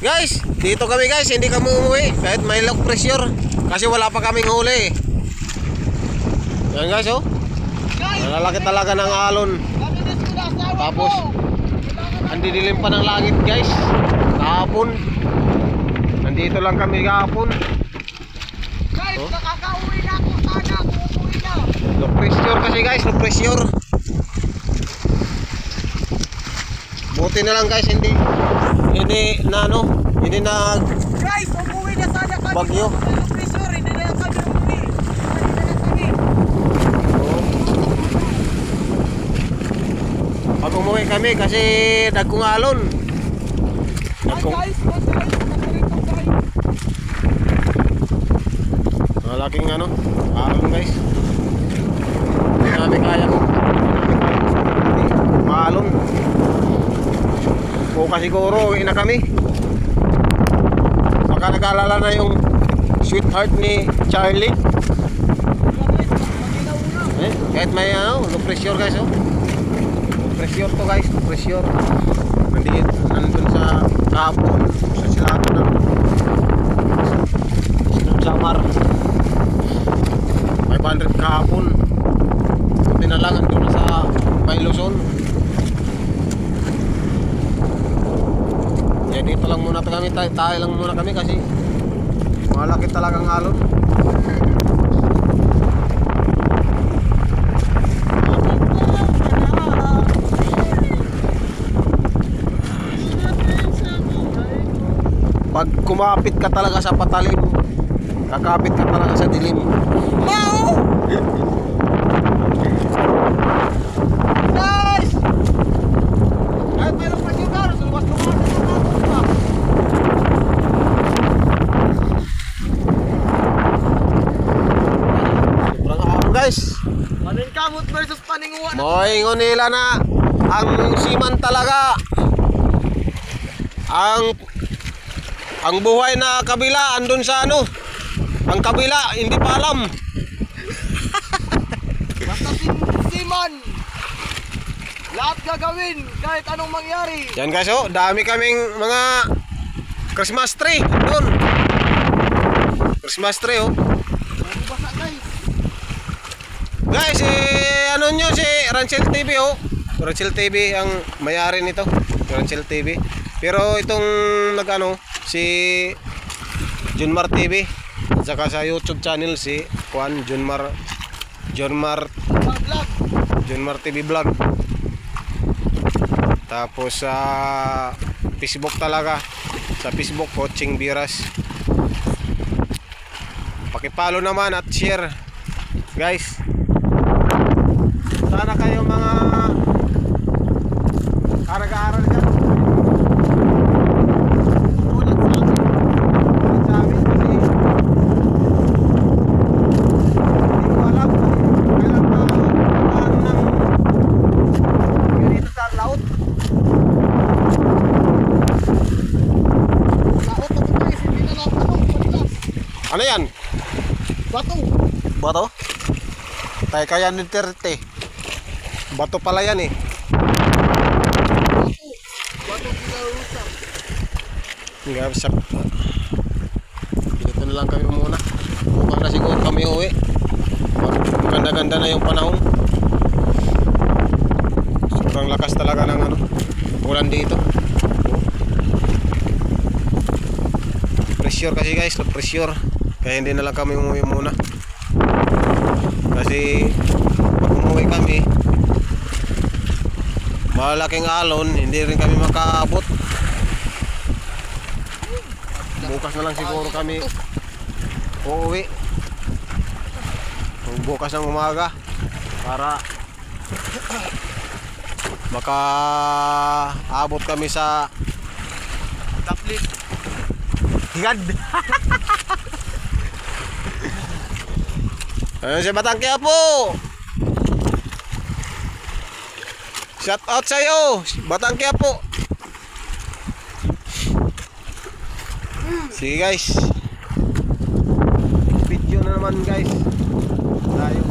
Guys, dito kami guys, hindi kami umuwi kahit may low pressure kasi wala pa kaming huli. Yan guys, oh. Nalalaki talaga ng alon. Tapos ang didilim pa ng langit guys. Kahapon. Nandito lang kami kahapon. Guys, nakakauwi na ako sana. Uuwi na. Low pressure kasi guys, low pressure. Buti na lang guys, hindi na ano, hindi na Guys, umuwi na sana kami. bagyo. Pressure, hindi na kami umuwi. Hindi na kami. Pag umuwi kami kasi dagkong alon. Dagkong Guys, nakarito guys. malaking ano, alon guys. Hindi namin kaya mo. Maalon. Bukas siguro uwi na kami. Baka nag-aalala na yung sweetheart ni Charlie. Kahit may ano, low pressure guys, oh. Low pressure to guys, low pressure. Nandun sa kahapon, sa silatan ng Samar. 500 kahapon. Buti na lang andun na sa May Luzon. Dito lang muna kami, tayo lang muna kami kasi malaki talagang alon. Pag kumapit ka talaga sa patalim, kakapit ka talaga sa dilim. Wow! Guys! Kahit mayroon pa siya garo, luwas-luwas. Guys, Paningkamot versus paninguan. moingon nila na ang siman talaga ang buhay na kabila andun sa ano, ang kabila hindi pa alam. Basta siman. Lahat gagawin kahit anong mangyari. Yan guys, oh, dami kaming mga Christmas tree doon. Christmas tree, oh. Basa guys. Guys, ano nyo si Ranchel TV, oh. Ranchel TV ang may-ari nito, Ranchel TV. Pero itong nag-ano, si Junmar TV. At saka sa YouTube channel si Juan Junmar TV Vlog. Tapos sa Facebook talaga, sa Facebook Coaching Biras. Paki-follow naman at share guys. Sana kayo mga nag-aaral dyan, ulit sa amin kasi hindi ko alam kailan na ng dito sa laot. Laot na ito guys, hindi na lang matilas. Ano yan? Bato. Bato? Tayo kaya ni Terte. Bato pala yan eh. Bato kinarusak. Nga sa dito na lang kami muna. Bukas na siguro kami uwi. Ganda-ganda na yung panahon. Sobrang lakas talaga ng ano, ulan dito. Pressure kasi guys, pressure. Kaya hindi na lang kami umuwi muna. Kasi pag umuwi kami, malaking alon, hindi rin kami makaabot. Bukas na lang siguro kami uuwi. Bukas ng umaga para makaabot kami sa Taplit. higad. Ayun si Batang Quiapo. Shout out sa'yo, Batang Quiapo. Sige guys, video na naman guys tayo.